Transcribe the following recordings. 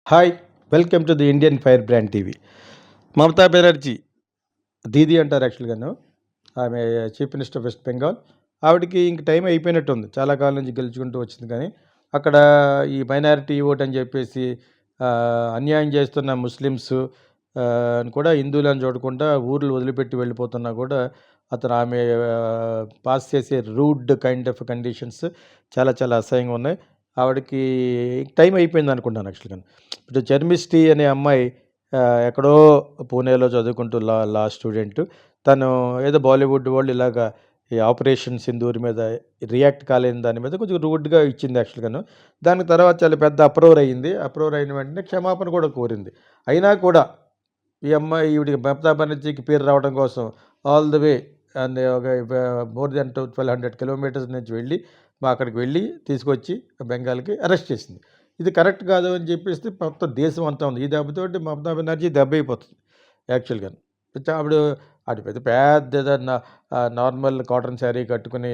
Hi! Welcome to the Indian fire brand TV. Mamata Banerjee Didi అంటారు యాక్చువల్‌గాను. ఆమె chief minister of west Bengal. ఆవిడకి ఇంక టైం అయిపోయినట్టుంది. చాలా కాలం నుంచి గెలుచుకుంటూ వచ్చింది కానీ, అక్కడ ఈ మైనారిటీ ఓట్ అని చెప్పేసి అన్యాయం చేస్తున్న ముస్లిమ్స్ అని కూడా హిందువులని చూడకుండా ఊర్లు వదిలిపెట్టి వెళ్ళిపోతున్నా కూడా ఆమె పాస్ చేసే రూడ్ కైండ్ ఆఫ్ కండిషన్స్ చాలా చాలా అసహ్యంగా ఉన్నాయి. ఆవిడకి టైం అయిపోయింది అనుకుంటాను యాక్చువల్‌గాను. ఇప్పుడు చర్మిష్టి అనే అమ్మాయి ఎక్కడో పూణేలో చదువుకుంటూ లా స్టూడెంట్. తను ఏదో బాలీవుడ్ వాళ్ళు ఇలాగా ఈ ఆపరేషన్ సింధూర్ మీద రియాక్ట్ కాలేని దాని మీద కొంచెం రూడ్‌గా ఇచ్చింది యాక్చువల్‌గాను. దాని తర్వాత చాలా పెద్ద అప్రూవర్ అయింది. అప్రూవర్ అయిన వెంటనే క్షమాపణ కూడా కోరింది. అయినా కూడా ఈ అమ్మాయి ఈవిడికి మమతా బెనర్జీకి పేరు రావడం కోసం ఆల్ ది వే అండ్ ఒక మోర్ దెన్ 1200 కిలోమీటర్స్ నుంచి వెళ్ళి అక్కడికి వెళ్ళి తీసుకొచ్చి బెంగాల్‌కి అరెస్ట్ చేసింది. ఇది కరెక్ట్ కాదు అని చెప్పేసి మొత్తం దేశం అంతా ఉంది. ఈ దెబ్బతోటి మమతా బెనర్జీ దెబ్బైపోతుంది యాక్చువల్‌గాను. ఆవిడ పెద్ద పెద్ద ఏదన్నా నార్మల్ కాటన్ శారీ కట్టుకుని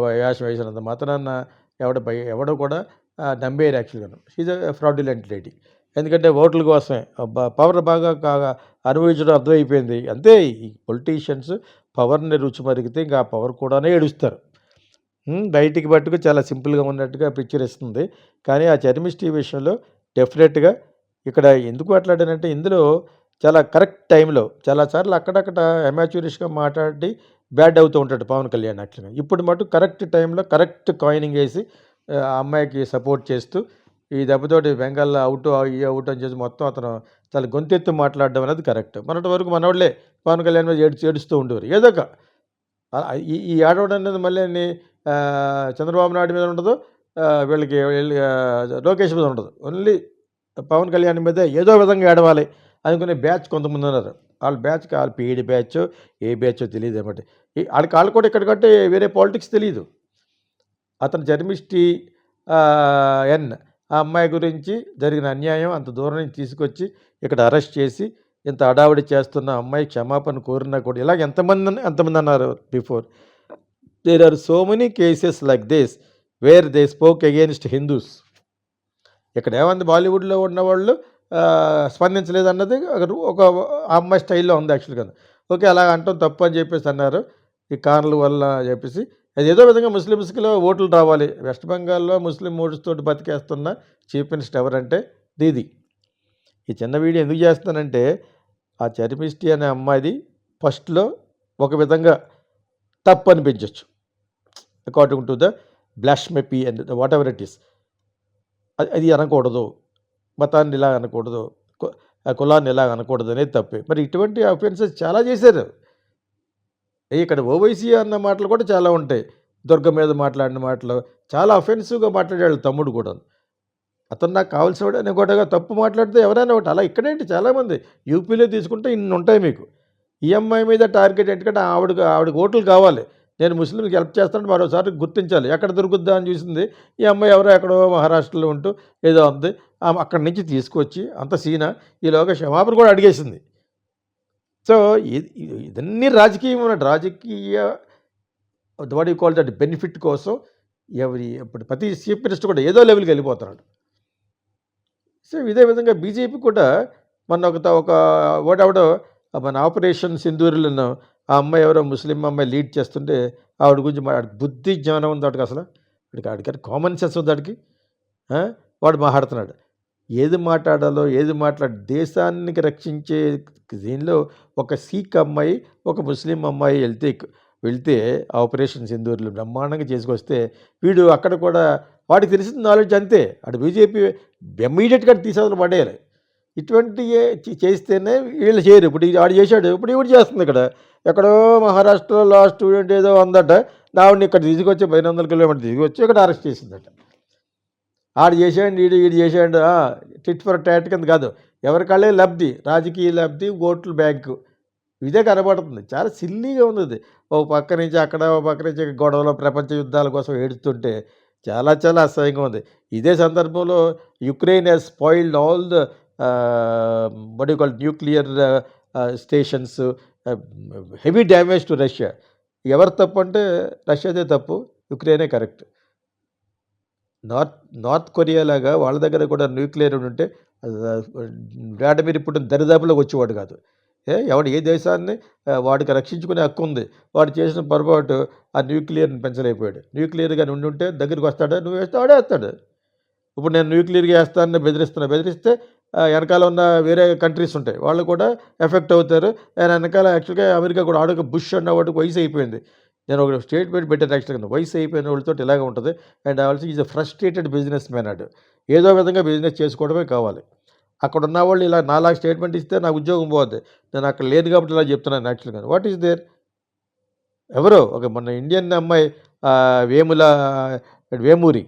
వేషం వేసినంత మాత్రాన ఎవడు కూడా నమ్మేయరు యాక్చువల్‌గాను. She is a fraudulent lady. ఎందుకంటే ఓట్ల కోసమే పవర్ బాగా అనుభవించడం అర్థమైపోయింది. అంతే ఈ పొలిటీషియన్స్ పవర్‌ని రుచి మరిగితే ఇంకా ఆ పవర్ కూడానే ఏడుస్తారు. బయటికి మట్టుకు చాలా సింపుల్‌గా ఉన్నట్టుగా పిక్చర్ ఇస్తుంది. కానీ ఆ చర్మిష్టి విషయంలో డెఫినెట్‌గా ఇక్కడ ఎందుకు మాట్లాడానంటే ఇందులో చాలా కరెక్ట్ టైంలో చాలా సార్లు అక్కడక్కడ అమాచ్యూరిష్‌గా మాట్లాడి బ్యాడ్ అవుతూ ఉంటాడు పవన్ కళ్యాణ్ యాక్చువల్‌గా. ఇప్పుడు మటుకు కరెక్ట్ టైంలో కరెక్ట్ కాయినింగ్ ఏసి ఆ అమ్మాయికి సపోర్ట్ చేస్తూ ఈ దెబ్బతోటి బెంగాల్ అవుట్ అని చేసి మొత్తం అతను చాలా గొంతెత్తి మాట్లాడడం అనేది కరెక్ట్. మొన్నటి వరకు మనోళ్ళే పవన్ కళ్యాణ్ మీద ఏడుస్తూ ఉండేవారు. ఏదో ఒక ఈ ఏడవడం అనేది మళ్ళీ చంద్రబాబు నాయుడు మీద ఉండదు. వీళ్ళకి లోకేష్ మీద ఉండదు. ఓన్లీ పవన్ కళ్యాణ్ మీద ఏదో విధంగా ఏడవాలి అనుకునే బ్యాచ్ కొంతమంది ఉన్నారు. వాళ్ళ బ్యాచ్‌కి వాళ్ళ పీఈడీ బ్యాచో, ఏ బ్యాచో తెలీదనమాట. ఆళ్ళు కూడా ఇక్కడికంటే వేరే పాలిటిక్స్ తెలీదు. అతను జర్మిష్టి ఎన్ ఆ అమ్మాయి గురించి జరిగిన అన్యాయం అంత దూరం నుంచి తీసుకొచ్చి ఇక్కడ అరెస్ట్ చేసి ఇంత హడావిడి చేస్తున్న అమ్మాయి క్షమాపణ కోరినా కూడా ఇలాగ ఎంతమంది అన్నారు before. There are so many cases like this where they spoke against Hindus. ఇక్కడ ఏమంది బాలీవుడ్లో ఉన్నవాళ్ళు స్పందించలేదన్నది ఒక అమ్మాయి స్టైల్లో ఉంది యాక్చువల్గా. ఓకే, అలా అంటాం తప్పు అని చెప్పేసి అన్నారు. ఈ కార్ల వల్ల చెప్పేసి అది ఏదో విధంగా ముస్లిమ్స్కిలో ఓట్లు రావాలి. వెస్ట్ బెంగాల్లో ముస్లిం ఓట్స్ తోటి బతికేస్తున్న చీఫ్ మినిస్టర్ ఎవరంటే దీదీ. ఈ చిన్న వీడియో ఎందుకు చేస్తానంటే ఆ చర్మిష్టి అనే అమ్మాయిది ఫస్ట్లో ఒక విధంగా తప్పు అనిపించవచ్చు according to the blasphemy and what ever it is. అది అనకూడదు, మతాన్ని ఇలా అనకూడదు, కులాన్ని ఇలా అనకూడదు అనేది తప్పే. మరి ఇటువంటి అఫెన్సెస్ చాలా చేశారు. ఇక్కడ ఓవైసీ అన్న మాటలు కూడా చాలా ఉంటాయి. దుర్గ మీద మాట్లాడిన మాటలు చాలా అఫెన్సివ్గా మాట్లాడాడు తమ్ముడు కూడా. అతను నాకు కావాల్సినవాడు అని కూడా తప్పు మాట్లాడితే ఎవరైనా ఒకటి. అలా ఇక్కడేంటి చాలామంది యూపీలో తీసుకుంటే ఇన్ని ఉంటాయి మీకు. ఈ అమ్మాయి మీద టార్గెట్ ఎందుకంటే ఆవిడకి ఓట్లు కావాలి. నేను ముస్లింకి హెల్ప్ చేస్తాను మరోసారి గుర్తించాలి. ఎక్కడ దొరుకుద్దా అని చూసింది. ఈ అమ్మాయి ఎవరో ఎక్కడో మహారాష్ట్రలో ఉంటూ ఏదో ఉంది. అక్కడి నుంచి తీసుకొచ్చి అంత సీనా ఈలోగా క్షమాపణ కూడా అడిగేసింది. సో ఇదన్నీ రాజకీయం ఉన్నట్టు. రాజకీయ what you call that benefit కోసం ఇప్పుడు ప్రతి చీఫ్ మినిస్టర్ కూడా ఏదో లెవెల్కి వెళ్ళిపోతున్నాడు. సో ఇదే విధంగా బీజేపీ కూడా మొన్న ఒక ఓడెవడో మన ఆపరేషన్ సింధూరులను ఆ అమ్మాయి ఎవరో ముస్లిం అమ్మాయి లీడ్ చేస్తుంటే ఆవిడ గురించి బుద్ధి జ్ఞానం ఉంది వాడికి. అసలు ఆడికి కామన్ సెన్స్ ఉంది వాడికి. వాడు మాట్లాడుతున్నాడు. ఏది మాట్లాడాలో ఏది దేశానికి రక్షించే దీనిలో ఒక సిక్ అమ్మాయి ఒక ముస్లిం అమ్మాయి వెళ్తే ఆపరేషన్ సింధూర్లు బ్రహ్మాండంగా చేసుకొస్తే వీడు అక్కడ కూడా వాడికి తెలిసిన నాలెడ్జ్ అంతే. అటు బీజేపీ ఇమ్మీడియట్గా తీసేదలు పడేయాలి. ఇటువంటి చేస్తేనే వీళ్ళు చేయరు. ఇప్పుడు ఆడు చేశాడు, ఇప్పుడు ఈవిడ చేస్తుంది. ఎక్కడో మహారాష్ట్రలో లా స్టూడెంట్ ఏదో ఉందట, ఆవిడని ఇక్కడ తీసుకొచ్చి 500 కిలోమీటర్లు తీసుకొచ్చి ఇక్కడ అరెస్ట్ చేసిందట. ఆడు చేసాడు ఈడు చేసాడు. టిట్ ఫర్ టాట్ కింద కాదు, ఎవరికాళ్ళే లబ్ధి, రాజకీయ లబ్ధి, ఓట్లు బ్యాంకు ఇదే కనబడుతుంది. చాలా సిల్లీగా ఉంది అది. ఓ పక్క నుంచి అక్కడ, ఓ పక్క నుంచి గొడవలు, ప్రపంచ యుద్ధాల కోసం ఏడుస్తుంటే చాలా చాలా అసహ్యంగా ఉంది. ఇదే సందర్భంలో Ukraine has spoiled all the what you call nuclear stations, heavy damage to Russia. ఎవరు తప్పు అంటే రష్యాదే తప్పు, యుక్రెయినే కరెక్ట్. నార్త్ కొరియా లాగా వాళ్ళ దగ్గర కూడా న్యూక్లియర్ ఉంటే వ్లాడిమిర్ పుటిన్ దరిదాపులోకి వచ్చేవాడు కాదు. ఎవడు ఏ దేశాన్ని వాడికి రక్షించుకునే హక్కు ఉంది. వాడు చేసిన పొరపాటు ఆ న్యూక్లియర్ని పెంచలేకపోయాడు. న్యూక్లియర్గా ఉంటే దగ్గరికి వస్తాడా, నువ్వు వేస్తే వాడే వేస్తాడు. ఇప్పుడు నేను న్యూక్లియర్గా వేస్తానని బెదిరిస్తే వెనకాల ఉన్న వేరే కంట్రీస్ ఉంటాయి, వాళ్ళు కూడా ఎఫెక్ట్ అవుతారు. ఆయన వెనకాల యాక్చువల్గా అమెరికా కూడా ఆడొక బుష్ అన్న వాడికి వయసు అయిపోయింది. నేను ఒక స్టేట్మెంట్ పెట్టాను యాక్చువల్గా, వయసు అయిపోయిన వాళ్ళతో ఇలాగే ఉంటుంది. And also is a frustrated business man అడు. ఏదో విధంగా బిజినెస్ చేసుకోవడమే కావాలి. అక్కడ ఉన్న వాళ్ళు ఇలా నాలాగా స్టేట్మెంట్ ఇస్తే నా ఉద్యోగం పోద్ది. నేను అక్కడ లేదు కాబట్టి ఇలా చెప్తున్నాను యాక్చువల్గా. What is there? ఎవరో ఒక మొన్న ఇండియన్ అమ్మాయి వేమూరి,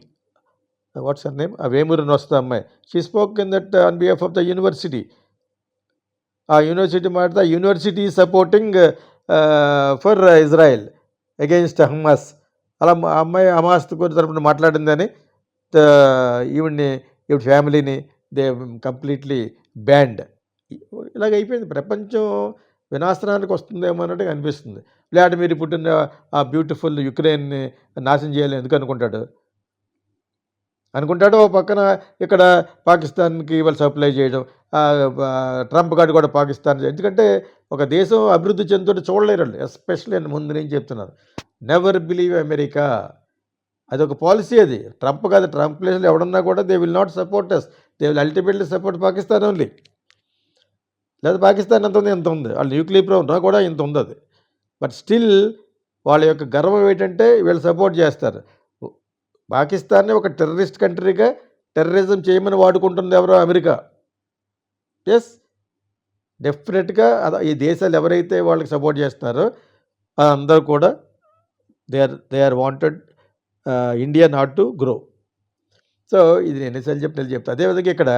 వాట్స్ హర్ నేమ్, ఆ వేమూరిని వస్తుంది అమ్మాయి. She spoke in that on behalf of the university. ఆ యూనివర్సిటీ మాట్లాడితే ఆ university supporting for Israel against Hamas. అలా ఆ అమ్మాయి హమాస్ తరపున మాట్లాడిందని ఈవిడ ఫ్యామిలీని దే కంప్లీట్లీ బ్యాండ్. ఇలాగ అయిపోయింది. ప్రపంచం వినాశనానికి వస్తుందేమో అన్నట్టుగా అనిపిస్తుంది. వ్లాడిమిర్ పుటిన్ ఆ బ్యూటిఫుల్ యుక్రెయిన్ని నాశనం చేయాలని ఎందుకు అనుకుంటాడు. ఓ పక్కన ఇక్కడ పాకిస్తాన్కి వాళ్ళు సప్లై చేయడం, ట్రంప్ గారు కూడా పాకిస్తాన్, ఎందుకంటే ఒక దేశం అభివృద్ధి చెందుతుంటే చూడలేరండి. ఎస్పెషల్లీ నేను ముందు నుంచి చెప్తున్నాను, నెవర్ బిలీవ్ అమెరికా. అదొక పాలసీ. అది ట్రంప్ కాదు, ట్రంప్ ప్లేస్లో ఎవడన్నా కూడా they will not support us, they will ultimately support Pakistan only. లేదా పాకిస్తాన్ ఎంత ఉంది, ఎంత ఉంది, వాళ్ళు న్యూక్లియర్ ప్రోగ్రామ్ కూడా ఇంత ఉంది అది. బట్ స్టిల్ వాళ్ళ యొక్క గర్వం ఏంటంటే వీళ్ళు సపోర్ట్ చేస్తారు. పాకిస్తాన్ని ఒక టెర్రరిస్ట్ కంట్రీగా టెర్రరిజం చేయమని వాడుకుంటుంది ఎవరో, అమెరికా. ఎస్, డెఫినెట్గా ఈ దేశాలు ఎవరైతే వాళ్ళకి సపోర్ట్ చేస్తున్నారో అందరూ కూడా they are wanted India not to grow. So ఇది నేను ఎన్నిసార్లు చెప్తాను. అదేవిధంగా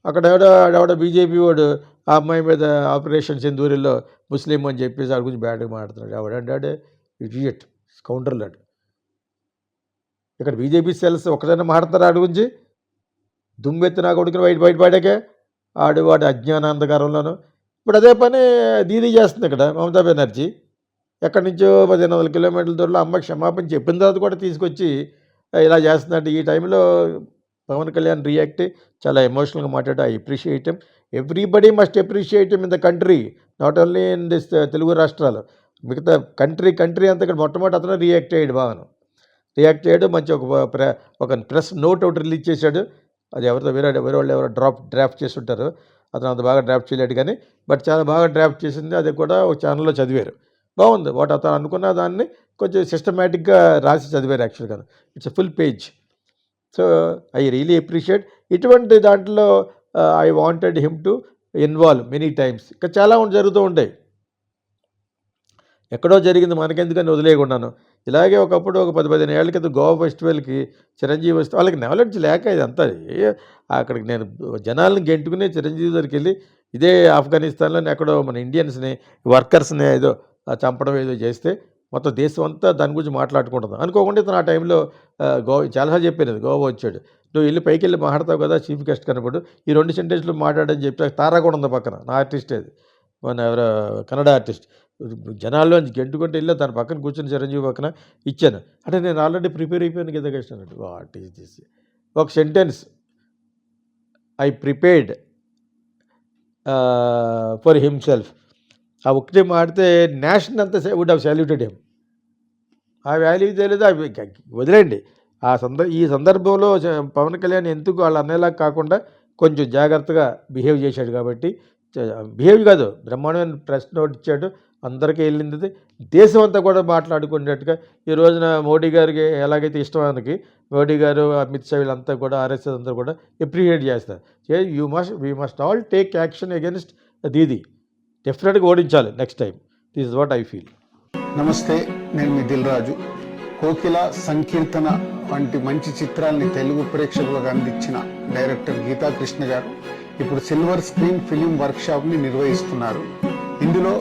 అక్కడ ఎవడో బీజేపీ వాడు ఆ అమ్మాయి మీద ఆపరేషన్ సింధూరిలో ముస్లిం అని చెప్పేసి వాడి గురించి బ్యాడ్గా మాట్లాడుతున్నాడు. ఎవడంటే ఇడియట్, కౌంటర్లాడు. ఇక్కడ బీజేపీ సెల్స్ ఒకదైనా మాట్లాడతారు ఆడి గురించి. దుమ్మెత్తి నా కొడుకుని బయటపడాకే వాడి అజ్ఞానాంధకారంలోనూ. ఇప్పుడు అదే పని దీదీ చేస్తుంది ఇక్కడ మమతా బెనర్జీ. ఎక్కడి నుంచో 1500 కిలోమీటర్ల దూరంలో అమ్మకి క్షమాపణ చెప్పిన తర్వాత కూడా తీసుకొచ్చి ఇలా చేస్తుందంటే ఈ టైంలో పవన్ కళ్యాణ్ రియాక్ట్ చాలా ఎమోషనల్గా మాట్లాడు. I appreciate him. Everybody must appreciate him in the country, not only in this Telugu రాష్ట్రాలు, మిగతా కంట్రీ అంతా ఇక్కడ మొట్టమొదటి అతను రియాక్ట్ అయ్యాడు. మంచి ఒక ప్రెస్ నోట్ ఒకటి రిలీజ్ చేశాడు. అది వేరే వాళ్ళు ఎవరో డ్రాఫ్ట్ చేసి ఉంటారు. అతను అంత బాగా డ్రాఫ్ట్ చేయలేడు కానీ బట్ చాలా బాగా డ్రాఫ్ట్ చేసింది. అది కూడా ఒక ఛానల్లో చదివారు. బాగుంది. వాటి అతను అనుకున్న దాన్ని కొంచెం సిస్టమేటిక్గా రాసి చదివారు యాక్చువల్గా. It's a full page. So I really appreciate. ఇటువంటి దాంట్లో I wanted him to involve many times. ఇంకా చాలా జరుగుతూ ఉంటాయి. ఎక్కడో జరిగింది మనకెందుకని వదిలేయకున్నాను. ఇలాగే ఒకప్పుడు ఒక 10-15 ఏళ్ళ క్రితం గోవా ఫెస్టివల్కి చిరంజీవి వస్తే వాళ్ళకి నాలెడ్జ్ లేక ఇదంతా అక్కడికి నేను జనాలను గెంటుకుని చిరంజీవి దగ్గరికి వెళ్ళి ఇదే ఆఫ్ఘనిస్తాన్లోని ఎక్కడో మన ఇండియన్స్ని వర్కర్స్ని ఏదో చంపడం ఏదో చేస్తే మొత్తం దేశం అంతా దాని గురించి మాట్లాడుకుంటుంది. అనుకోకుండా ఇతను ఆ టైంలో గోవా చాలాసార్లు చెప్పాను, గోవా వచ్చాడు, నువ్వు వెళ్ళి పైకి వెళ్ళి మాట్లాడతావు కదా చీఫ్ గెస్ట్ కనపడు, ఈ 2 సెంటెన్స్లు మాట్లాడని చెప్పి తారా కూడా ఉంది పక్కన, నా ఆర్టిస్ట్ అది, మన ఎవరో కన్నడ ఆర్టిస్ట్. జనాల్లో గెంటుకుంటే వెళ్ళి తన పక్కన కూర్చొని చిరంజీవి పక్కన ఇచ్చాను. అంటే నేను ఆల్రెడీ ప్రిపేర్ అయిపోయాను కదా గెస్ట్ అన్నట్టు. What is this? ఒక sentence I prepared for himself. ఆ ఒకటి మాడితే నేషన్ అంతా వుడ్ హ్యావ్ సాల్యూటెడ్ హిమ్. ఆ వాల్యూ తెలియదు, అవి వదిలేండి. ఈ సందర్భంలో పవన్ కళ్యాణ్ ఎందుకు వాళ్ళు అనేలా కాకుండా కొంచెం జాగ్రత్తగా బిహేవ్ చేశాడు కాబట్టి, బిహేవ్ కాదు బ్రహ్మాండమైన ప్రెస్ నోట్ ఇచ్చాడు, అందరికీ వెళ్ళింది, దేశం అంతా కూడా మాట్లాడుకునేట్టుగా. ఈ రోజున మోడీ గారికి ఎలాగైతే ఇష్టమానికి మోడీ గారు, అమిత్ షా వీళ్ళంతా కూడా ఆర్ఎస్ఎస్ అంతా కూడా అప్రిషియేట్ చేస్తారు. We must all take action against Didi. డెఫినెట్గా ఓడించాలి next time. This is what I feel. నమస్తే, నేను మీ దిల్ రాజు. కోకిల, సంకీర్తన వంటి మంచి చిత్రాల్ని తెలుగు ప్రేక్షకులకు అందించిన డైరెక్టర్ గీతా కృష్ణ గారు ఇప్పుడు సిల్వర్ స్క్రీన్ ఫిలిం వర్క్షాప్ని నిర్వహిస్తున్నారు. ఇందులో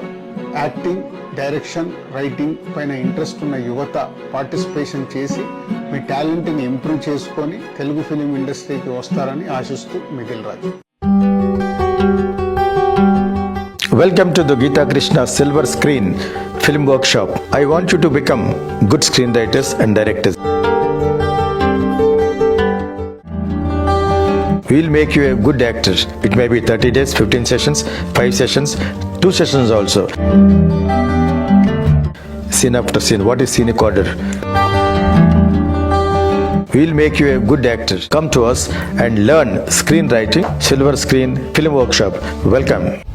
యాక్టింగ్, డైరెక్షన్, రైటింగ్ పైన ఇంట్రెస్ట్ ఉన్న యువత పార్టిసిపేషన్ చేసి మీ టాలెంట్ని ఇంప్రూవ్ చేసుకొని తెలుగు ఫిలిం ఇండస్ట్రీకి వస్తారని ఆశిస్తూ మీ Dil Raju. Welcome to the Geeta Krishna Silver Screen Film Workshop. I want you to become good screenwriters and directors. We'll make you a good actor. It may be 30 days, 15 sessions, 5 sessions, 2 sessions also. Scene after scene. What is scenic order? We'll make you a good actor. Come to us and learn screenwriting, Silver Screen Film Workshop. Welcome.